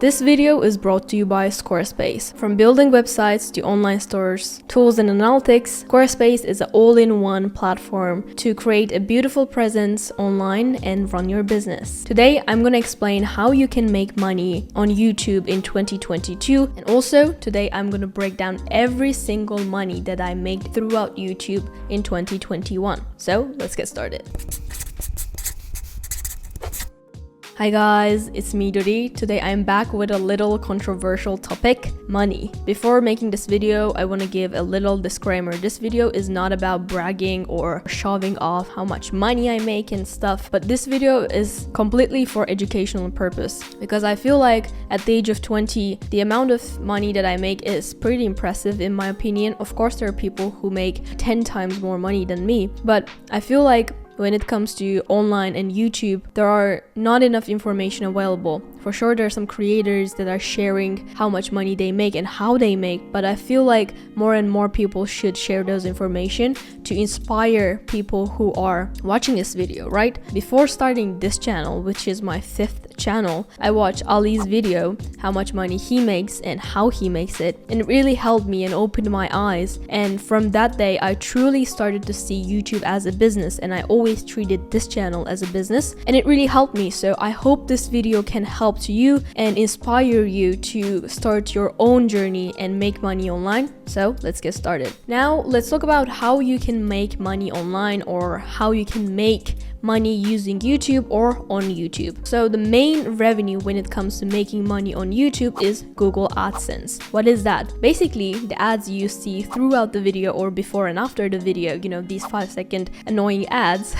This video is brought to you by Squarespace. From building websites to online stores, tools and analytics, Squarespace is an all-in-one platform to create a beautiful presence online and run your business. Today, I'm going to explain how you can make money on YouTube in 2022. And also, today I'm going to break down every single money that I made throughout YouTube in 2021. So let's get started. Hi guys, it's me Ruri. Today I'm back with a little controversial topic, money. Before making this video, I want to give a little disclaimer. This video is not about bragging or showing off how much money I make and stuff, but this video is completely for educational purpose because I feel like at the age of 20, the amount of money that I make is pretty impressive in my opinion. Of course, there are people who make 10 times more money than me, but I feel like when it comes to online and YouTube, there are not enough information available. For sure, there are some creators that are sharing how much money they make and how they make, but I feel like more and more people should share those information to inspire people who are watching this video, right? Before starting this channel, which is my 5th channel, I watched Ali's video, how much money he makes and how he makes it, and it really helped me and opened my eyes. And from that day, I truly started to see YouTube as a business, and I always treated this channel as a business, and it really helped me. So I hope this video can help to you and inspire you to start your own journey and make money online. So let's get started. Now let's talk about how you can make money online or how you can make money using YouTube or on YouTube. So the main revenue when it comes to making money on YouTube is Google AdSense. What is that? Basically, the ads you see throughout the video or before and after the video, you know, these 5-second annoying ads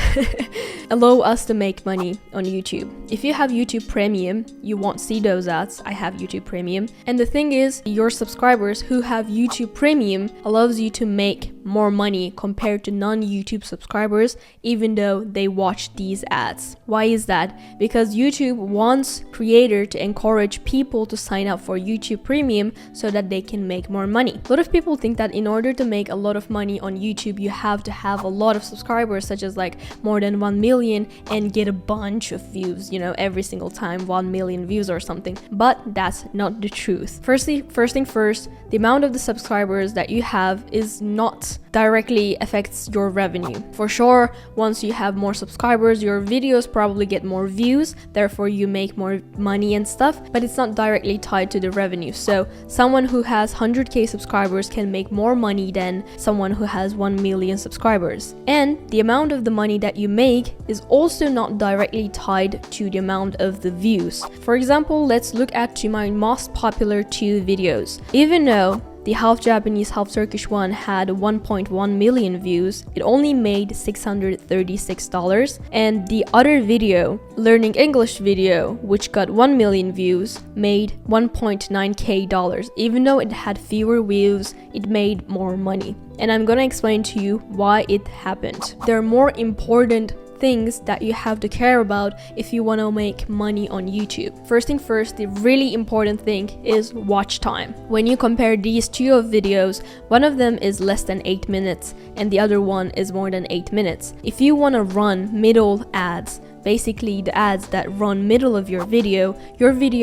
allow us to make money on YouTube. If you have YouTube Premium, you won't see those ads. I have YouTube Premium. And the thing is, your subscribers who have YouTube Premium allows you to make more money compared to non-YouTube subscribers, even though they watch these ads. Why is that? Because YouTube wants creator to encourage people to sign up for YouTube Premium so that they can make more money. A lot of people think that in order to make a lot of money on YouTube, you have to have a lot of subscribers, such as like more than 1 million and get a bunch of views, you know, every single time 1 million views or something. But that's not the truth. First thing first, the amount of the subscribers that you have is not directly affects your revenue. For sure, once you have more subscribers, your videos probably get more views, therefore you make more money and stuff, but it's not directly tied to the revenue. So someone who has 100k subscribers can make more money than someone who has 1 million subscribers. And the amount of the money that you make is also not directly tied to the amount of the views. For example, let's look at my most popular 2 videos. Even though the half Japanese, half Turkish one had 1.1 million views, it only made $636. And the other video, Learning English video, which got 1 million views, made $1.9k. Even though it had fewer views, it made more money. And I'm gonna explain to you why it happened. There are more important things that you have to care about if you want to make money on YouTube. First thing first, the really important thing is watch time. When you compare these 2 of videos, one of them is less than 8 minutes and the other one is more than 8 minutes. If you want to run middle ads, basically the ads that run middle of your video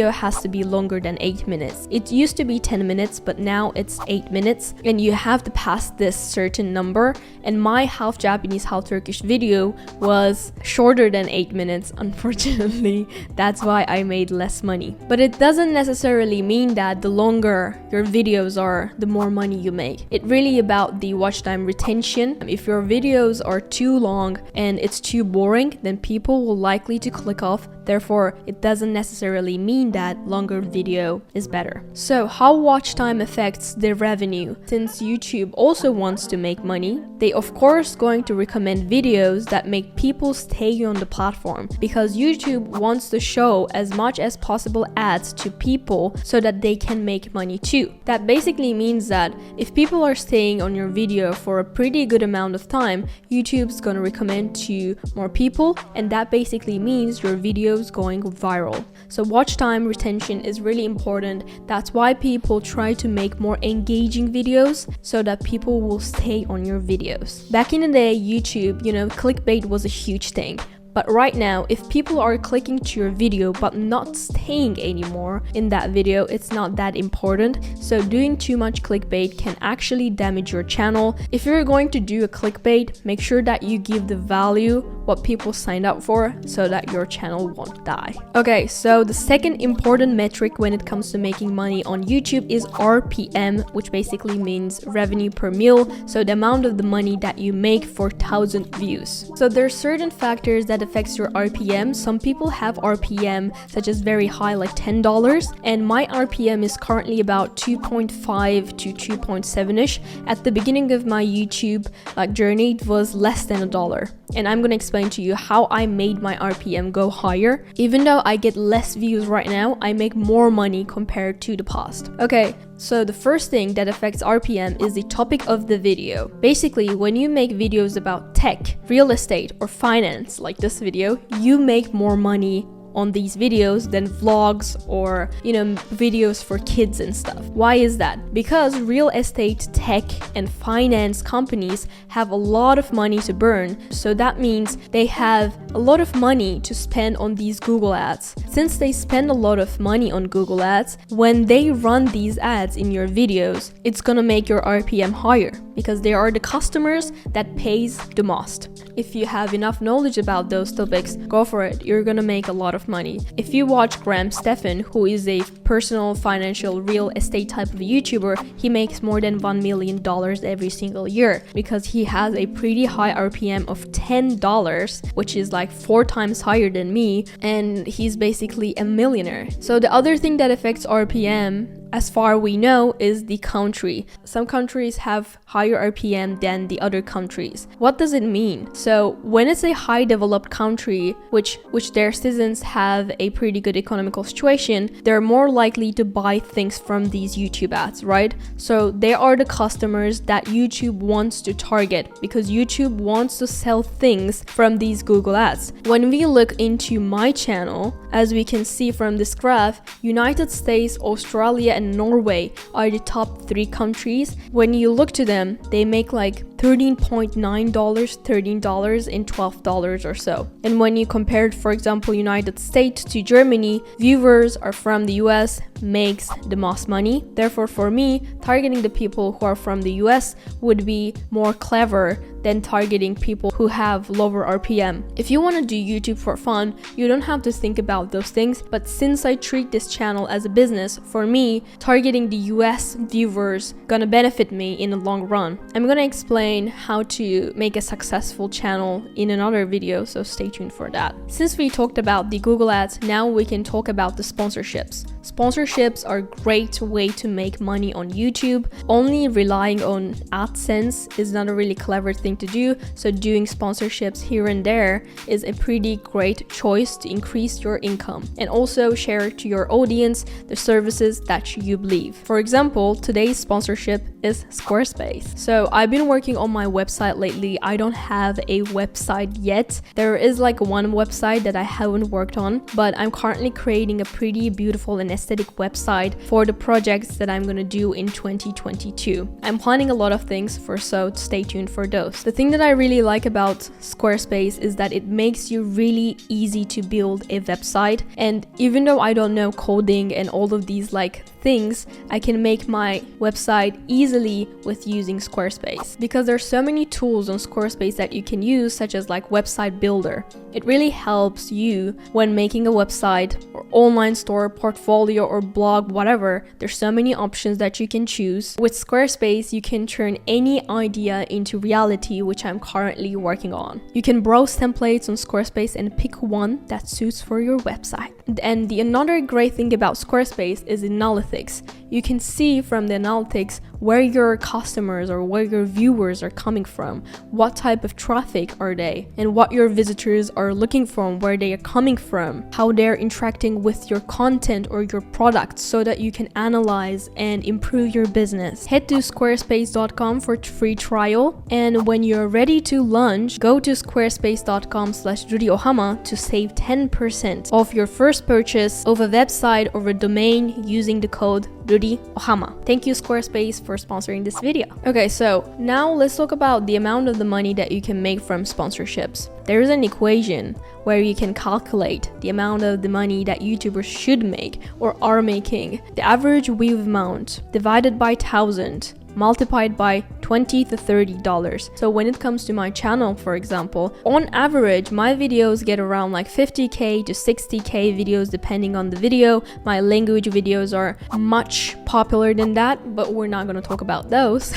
has to be longer than 8 minutes. It used to be 10 minutes, but now it's 8 minutes and you have to pass this certain number. And my half Japanese, half Turkish video was shorter than 8 minutes, unfortunately. That's why I made less money. But it doesn't necessarily mean that the longer your videos are, the more money you make. It's really about the watch time retention. If your videos are too long and it's too boring, then people will likely to click off. Therefore, it doesn't necessarily mean that longer video is better. So how watch time affects the revenue? Since YouTube also wants to make money, they of course going to recommend videos that make people stay on the platform, because YouTube wants to show as much as possible ads to people so that they can make money too. That basically means that if people are staying on your video for a pretty good amount of time, YouTube's gonna recommend to more people, and that basically means your videos going viral. So watch time retention is really important. That's why people try to make more engaging videos so that people will stay on your videos. Back in the day, YouTube, clickbait was a huge thing. But right now, if people are clicking to your video but not staying anymore in that video, it's not that important. So doing too much clickbait can actually damage your channel. If you're going to do a clickbait, make sure that you give the value what people signed up for so that your channel won't die. Okay, so the second important metric when it comes to making money on YouTube is RPM, which basically means revenue per mille, so the amount of the money that you make for 1,000 views. So there's certain factors that affects your RPM. Some people have RPM such as very high, like $10, and my RPM is currently about 2.5 to 2.7ish. At the beginning of my YouTube journey, it was less than $1. And I'm gonna explain to you how I made my RPM go higher. Even though I get less views right now, I make more money compared to the past. Okay, so the first thing that affects RPM is the topic of the video. Basically, when you make videos about tech, real estate, or finance, like this video, you make more money on these videos than vlogs or videos for kids and stuff. Why is that? Because real estate, tech, and finance companies have a lot of money to burn, so that means they have a lot of money to spend on these Google ads. Since they spend a lot of money on Google ads, when they run these ads in your videos, it's gonna make your RPM higher because they are the customers that pays the most. If you have enough knowledge about those topics, go for it. You're gonna make a lot of money. If you watch Graham Stephan, who is a personal financial real estate type of YouTuber, he makes more than $1 million every single year because he has a pretty high RPM of $10, which is like 4 times higher than me, and he's basically a millionaire. So the other thing that affects RPM, as far we know, is the country. Some countries have higher RPM than the other countries. What does it mean? So when it's a high developed country, which their citizens have a pretty good economical situation, they're more likely to buy things from these YouTube ads, right? So they are the customers that YouTube wants to target because YouTube wants to sell things from these Google ads. When we look into my channel, as we can see from this graph, United States, Australia, and Norway are the top 3 countries. When you look to them, they make like $13.9, $13, and $12 or so. And when you compare, for example, United States to Germany, viewers are from the US makes the most money. Therefore, for me, targeting the people who are from the US would be more clever than targeting people who have lower RPM. If you want to do YouTube for fun, you don't have to think about those things, but since I treat this channel as a business, for me, targeting the US viewers gonna benefit me in the long run. I'm gonna explain how to make a successful channel in another video, so stay tuned for that. Since we talked about the Google ads, now we can talk about the sponsorships. Sponsorships are a great way to make money on YouTube. Only relying on AdSense is not a really clever thing to do, so doing sponsorships here and there is a pretty great choice to increase your income and also share to your audience the services that you believe. For example, today's sponsorship is Squarespace. So I've been working on my website lately. I don't have a website yet. There is like one website that I haven't worked on, but I'm currently creating a pretty beautiful and aesthetic website for the projects that I'm gonna do in 2022. I'm planning a lot of things, so stay tuned for those. The thing that I really like about Squarespace is that it makes you really easy to build a website, and even though I don't know coding and all of these things, I can make my website easily with using Squarespace because there's so many tools on Squarespace that you can use, such as website builder. It really helps you when making a website or online store, portfolio, or blog, whatever. There's so many options that you can choose. With Squarespace, you can turn any idea into reality, which I'm currently working on. You can browse templates on Squarespace and pick one that suits for your website. And another great thing about Squarespace is analytics. You can see from the analytics where your customers or where your viewers are coming from, what type of traffic are they, and what your visitors are looking for, where they are coming from, how they're interacting with your content or your product, so that you can analyze and improve your business. Head to squarespace.com for free trial, and when when you're ready to launch, go to squarespace.com/RuriOhama to save 10% off your first purchase of a website or a domain using the code RuriOhama. Thank you, Squarespace, for sponsoring this video. Okay, so now let's talk about the amount of the money that you can make from sponsorships. There is an equation where you can calculate the amount of the money that YouTubers should make or are making. The average view amount divided by 1,000 multiplied by $20 to $30. So when it comes to my channel, for example, on average, my videos get around like 50k to 60k videos depending on the video. My language videos are much popular than that, but we're not going to talk about those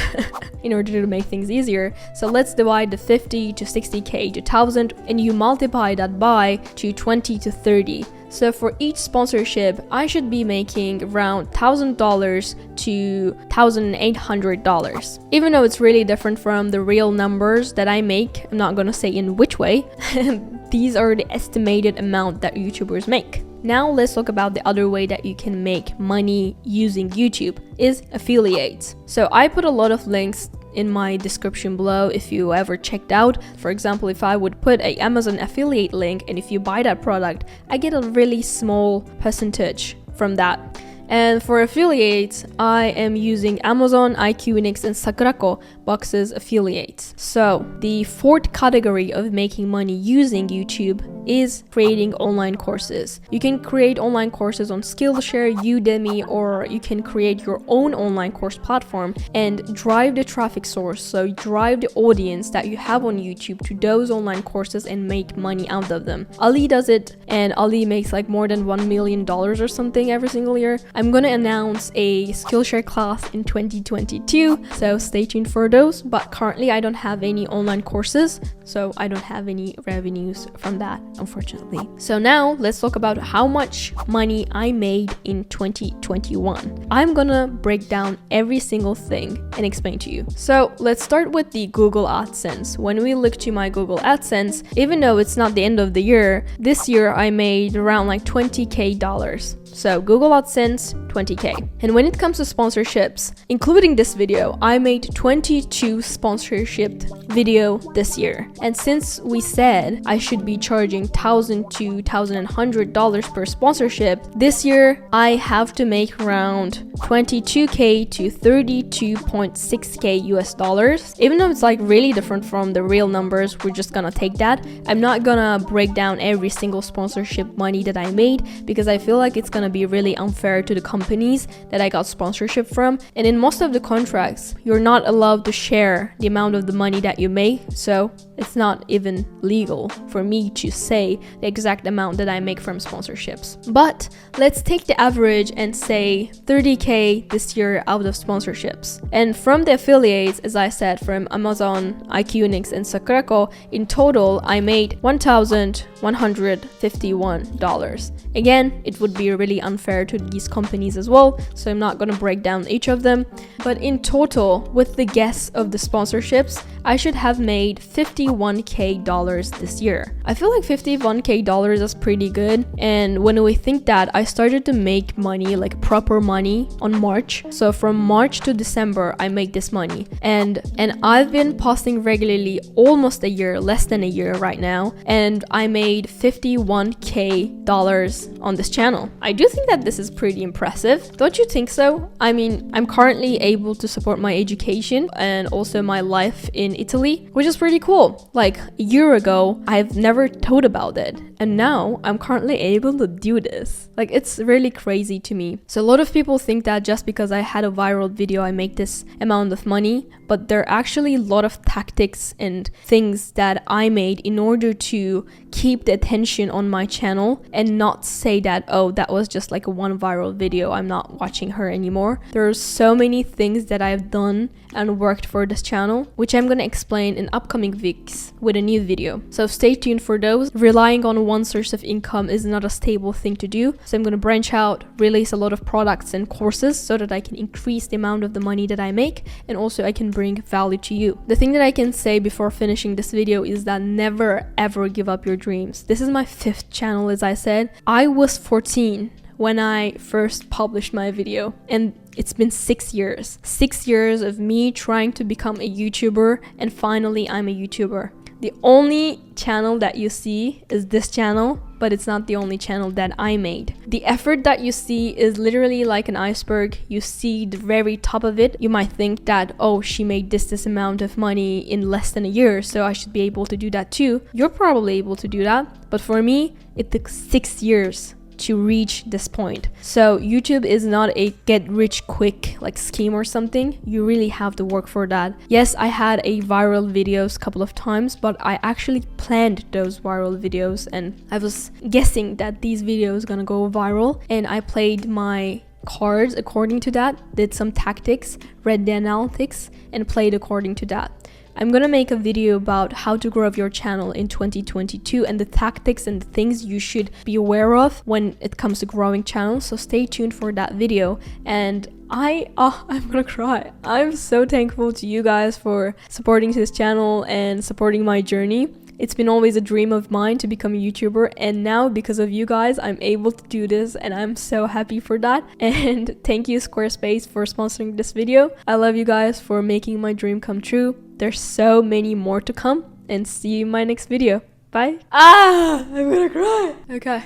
in order to make things easier. So let's divide the 50 to 60k to 1,000 and you multiply that by to 20 to 30. So for each sponsorship, I should be making around $1,000 to $1,800. Even though it's really different from the real numbers that I make, I'm not gonna say in which way, these are the estimated amount that YouTubers make. Now let's talk about the other way that you can make money using YouTube is affiliates. So I put a lot of links in my description below if you ever checked out. For example, if I would put a Amazon affiliate link and if you buy that product, I get a really small percentage from that. And for affiliates, I am using Amazon, IQNX, and Sakurako boxes affiliates. So the fourth category of making money using YouTube is creating online courses. You can create online courses on Skillshare, Udemy, or you can create your own online course platform and drive the traffic source. So drive the audience that you have on YouTube to those online courses and make money out of them. Ali does it, and Ali makes like more than $1 million or something every single year. I'm gonna announce a Skillshare class in 2022, so stay tuned for those. But currently I don't have any online courses, so I don't have any revenues from that, unfortunately. So now let's talk about how much money I made in 2021. I'm gonna break down every single thing and explain to you. So let's start with the Google AdSense. When we look to my Google AdSense, even though it's not the end of the year, this year I made around like $20k. So Google AdSense, 20k. And when it comes to sponsorships, including this video, I made 22 sponsorshipped video this year. And since we said I should be charging $1,000 to $1,100 per sponsorship, this year I have to make around 22k to 32.6k US dollars. Even though it's like really different from the real numbers, we're just gonna take that. I'm not gonna break down every single sponsorship money that I made because I feel like it's gonna be really unfair to the companies that I got sponsorship from. And in most of the contracts, you're not allowed to share the amount of the money that you make, so it's not even legal for me to say the exact amount that I make from sponsorships. But let's take the average and say 30k this year out of sponsorships. And from the affiliates, as I said, from Amazon, IQNX, and Sakurako, in total I made $1,151. Again, it would be really unfair to these companies as well, so I'm not gonna break down each of them. But in total, with the guess of the sponsorships, I should have made $51k this year. I feel like $51k is pretty good, and when we think that, I started to make money, like proper money, on March. So from March to December, I made this money, and I've been posting regularly almost a year, less than a year right now, and I made $51k on this channel. I do think that this is pretty impressive. Don't you think so? I mean, I'm currently able to support my education and also my life in Italy, which is pretty cool. Like a year ago, I've never thought about it, and now I'm currently able to do this. Like, it's really crazy to me. So a lot of people think that just because I had a viral video, I make this amount of money, but there are actually a lot of tactics and things that I made in order to keep the attention on my channel and not say that, oh, that was just like a one viral video, I'm not watching her anymore. There are so many things that I've done and worked for this channel, which I'm gonna explain in upcoming weeks with a new video. So stay tuned for those. Relying on one source of income is not a stable thing to do. So I'm gonna branch out, release a lot of products and courses so that I can increase the amount of the money that I make, and also I can bring value to you. The thing that I can say before finishing this video is that never ever give up your dreams. This is my 5th channel, as I said. I was 14 when I first published my video, and it's been 6 years. 6 years of me trying to become a YouTuber, and finally I'm a YouTuber. The only channel that you see is this channel, but it's not the only channel that I made. The effort that you see is literally like an iceberg. You see the very top of it. You might think that, oh, she made this amount of money in less than a year, so I should be able to do that too. You're probably able to do that, but for me, it took 6 years to reach this point. So YouTube is not a get rich quick like scheme or something. You really have to work for that. Yes, I had a viral videos a couple of times, but I actually planned those viral videos, and I was guessing that these videos gonna go viral, and I played my cards according to that, did some tactics, read the analytics, and played according to that. I'm gonna make a video about how to grow your channel in 2022 and the tactics and the things you should be aware of when it comes to growing channels, so stay tuned for that video. And I'm gonna cry. I'm so thankful to you guys for supporting this channel and supporting my journey. It's been always a dream of mine to become a YouTuber, and now because of you guys I'm able to do this, and I'm so happy for that. And thank you Squarespace for sponsoring this video. I love you guys for making my dream come true. There's so many more to come, and see you in my next video. Bye. I'm gonna cry. Okay.